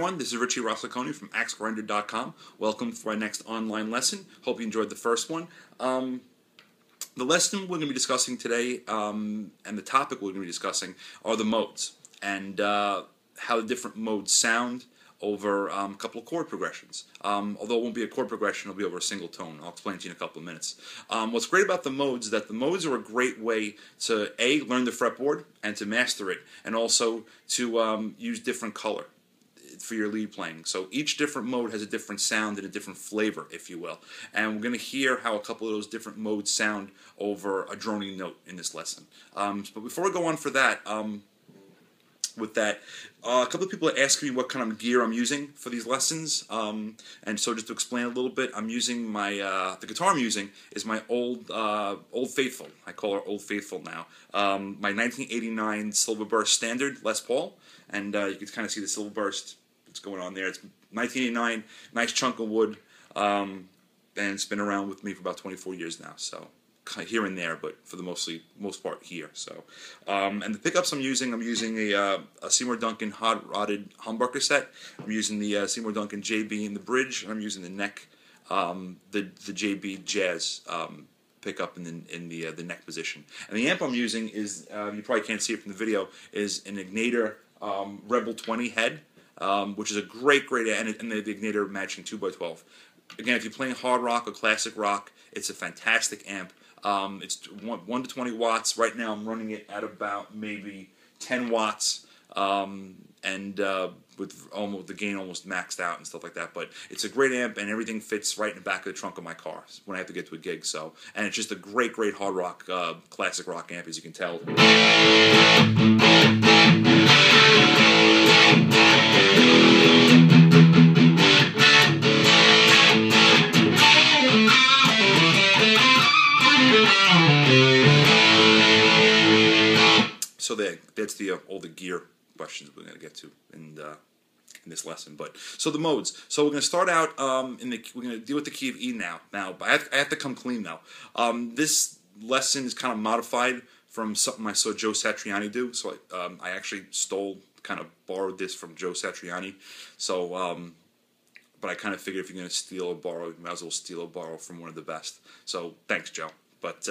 everyone, this is Richie Rossicone from AxeGrinder.com. Welcome for our next online lesson. Hope you enjoyed the first one. The lesson we're going to be discussing today, and the topic we're going to be discussing, are the modes, and how the different modes sound over a couple of chord progressions. Although it won't be a chord progression, it'll be over a single tone. I'll explain to you in a couple of minutes. What's great about the modes is that the modes are a great way to A, learn the fretboard and to master it, and also to use different color for your lead playing. So each different mode has a different sound and a different flavor, if you will. And we're going to hear how a couple of those different modes sound over a droning note in this lesson. But before we go on for that, with that, a couple of people are asking me what kind of gear I'm using for these lessons, and so just to explain a little bit, I'm using my the guitar I'm using is my Old Faithful. I call her Old Faithful now. My 1989 Silver Burst Standard Les Paul, and you can kind of see the Silver Burst. What's going on there? It's 1989, nice chunk of wood, and it's been around with me for about 24 years now. So here and there, but for the most part here. So, and the pickups I'm using a Seymour Duncan hot rodded humbucker set. I'm using the Seymour Duncan JB in the bridge, and I'm using the neck, the JB Jazz pickup in the neck position. And the amp I'm using is you probably can't see it from the video, is an Ignator Rebel 20 head, which is a great amp, and the Ignator matching 2x12. Again, if you're playing hard rock or classic rock, it's a fantastic amp. It's 1 to 20 watts. Right now I'm running it at about maybe 10 watts, and with almost the gain almost maxed out and stuff like that. But it's a great amp, and everything fits right in the back of the trunk of my car when I have to get to a gig. So, and it's just a great hard rock, classic rock amp, as you can tell. So that's all the gear questions we're going to get to in this lesson. But so the modes. So we're going to start out we're going to deal with the key of E now. Now, I have to come clean now. This lesson is kind of modified from something I saw Joe Satriani do. So I actually kind of borrowed this from Joe Satriani. So but I kind of figured if you're going to steal or borrow, you might as well steal or borrow from one of the best. So thanks, Joe. But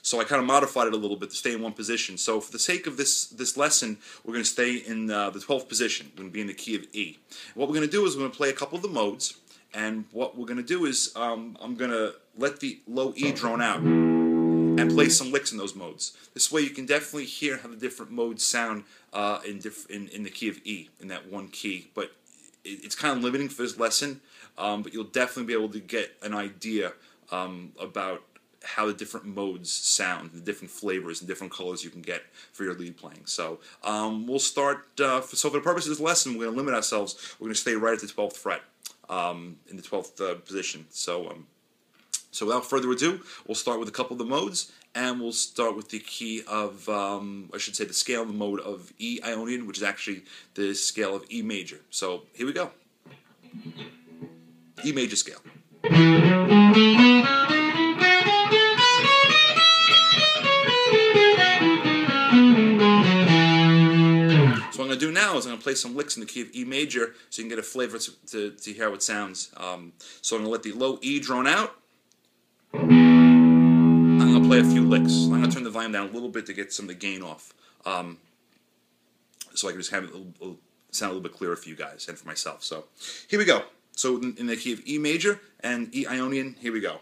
so I kind of modified it a little bit to stay in one position. So for the sake of this lesson, we're going to stay in the 12th position. We're going to be in the key of E. What we're going to do is we're going to play a couple of the modes, and what we're going to do is I'm going to let the low E drone out and play some licks in those modes. This way you can definitely hear how the different modes sound in the key of E, in that one key. But it's kind of limiting for this lesson, but you'll definitely be able to get an idea about how the different modes sound, the different flavors and different colors you can get for your lead playing. So we'll start, so for the purpose of this lesson, we're going to limit ourselves. We're going to stay right at the 12th fret, in the 12th position. So without further ado, we'll start with a couple of the modes, and we'll start with the key of, I should say the scale, the mode of E Ionian, which is actually the scale of E major. So here we go. E major scale. So what I'm going to do now is I'm going to play some licks in the key of E major so you can get a flavor to hear how it sounds. So I'm going to let the low E drone out. I'm going to play a few licks. I'm going to turn the volume down a little bit to get some of the gain off, so I can just have it sound a little bit clearer for you guys and for myself. So here we go. So in the key of E major and E Ionian, here we go.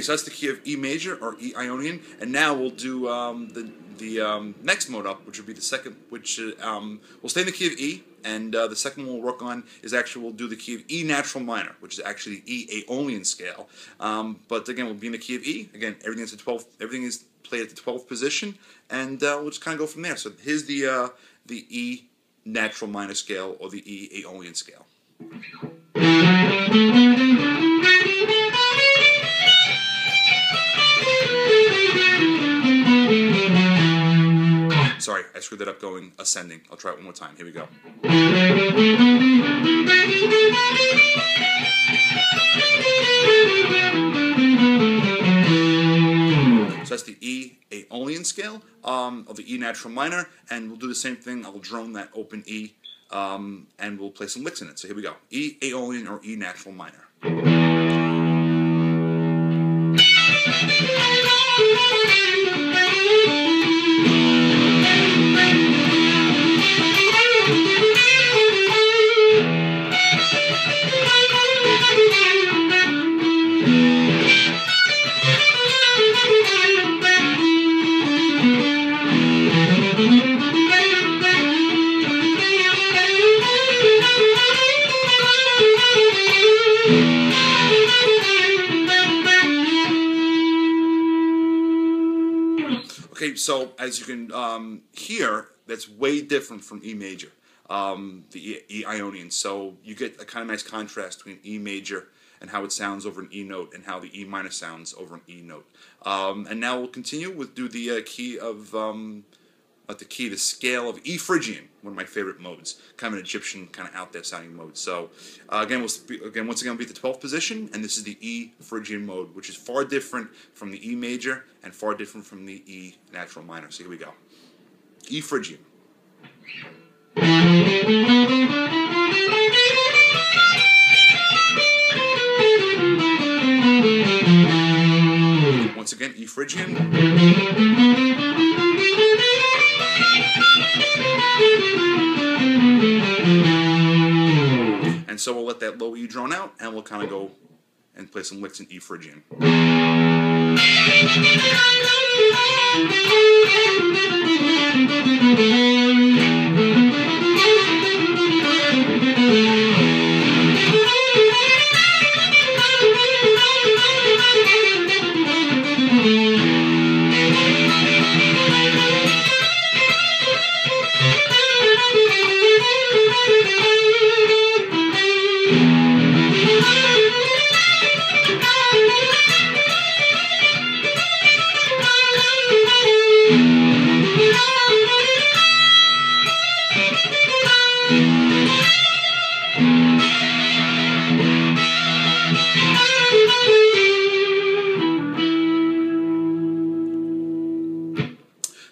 so that's the key of E major or E Ionian, and now we'll do the next mode up, which would be the second, which we'll stay in the key of E, and the second one we'll work on is actually we'll do the key of E natural minor, which is actually E Aeolian scale. But again, we'll be in the key of E. Again, everything is played at the 12th position, and we'll just kind of go from there. So here's the E natural minor scale or the E Aeolian scale. Sorry, I screwed that up going ascending. I'll try it one more time. Here we go. So that's the E Aeolian scale of the E natural minor, and we'll do the same thing. I'll drone that open E, and we'll play some licks in it. So here we go. E Aeolian or E natural minor. Okay, so as you can hear, that's way different from E major, the E Ionian. So you get a kind of nice contrast between E major and how it sounds over an E note and how the E minor sounds over an E note. And now we'll continue with the key of the scale of E Phrygian, one of my favorite modes, kind of an Egyptian, kind of out there sounding mode. So once again, we'll be at the 12th position, and this is the E Phrygian mode, which is far different from the E major and far different from the E natural minor. So here we go, E Phrygian. Once again, E Phrygian. And so we'll let that low E drone out, and we'll kind of go and play some licks in E Phrygian.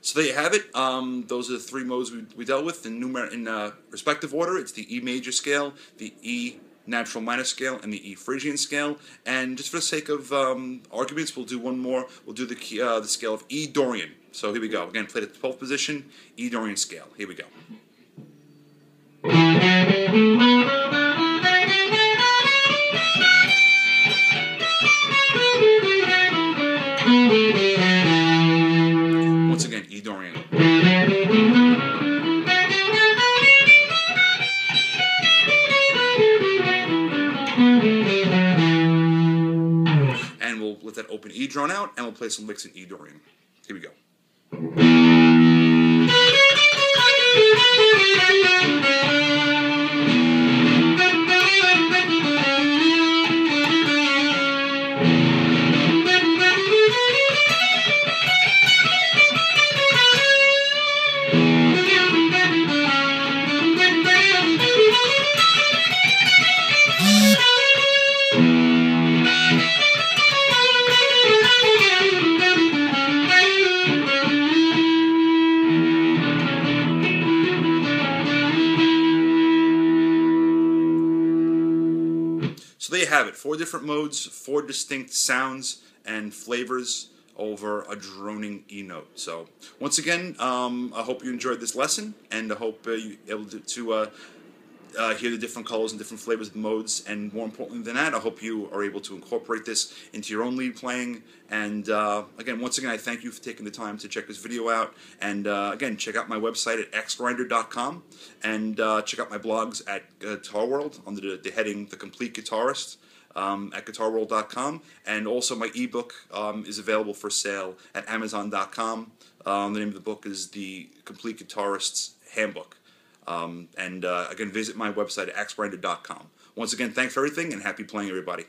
So there you have it. Those are the three modes we dealt with in respective order. It's the E major scale, the E natural minor scale, and the E Phrygian scale. And just for the sake of arguments, we'll do one more. We'll do the scale of E Dorian. So here we go. Again, played at the 12th position, E Dorian scale. Here we go. Once again, E Dorian. And we'll let that open E drone out, and we'll play some licks in E Dorian. Here we go. So there you have it, 4 different modes, 4 distinct sounds and flavors over a droning E note. So once again, I hope you enjoyed this lesson, and I hope you're able to hear the different colors and different flavors of the modes, and more importantly than that, I hope you are able to incorporate this into your own lead playing. And again, once again, I thank you for taking the time to check this video out. And again, check out my website at xgrinder.com, and check out my blogs at Guitar World under the heading The Complete Guitarist at guitarworld.com. And also my ebook is available for sale at amazon.com. The name of the book is The Complete Guitarist's Handbook. And again, visit my website at xgrinder.com. Once again, thanks for everything, and happy playing, everybody.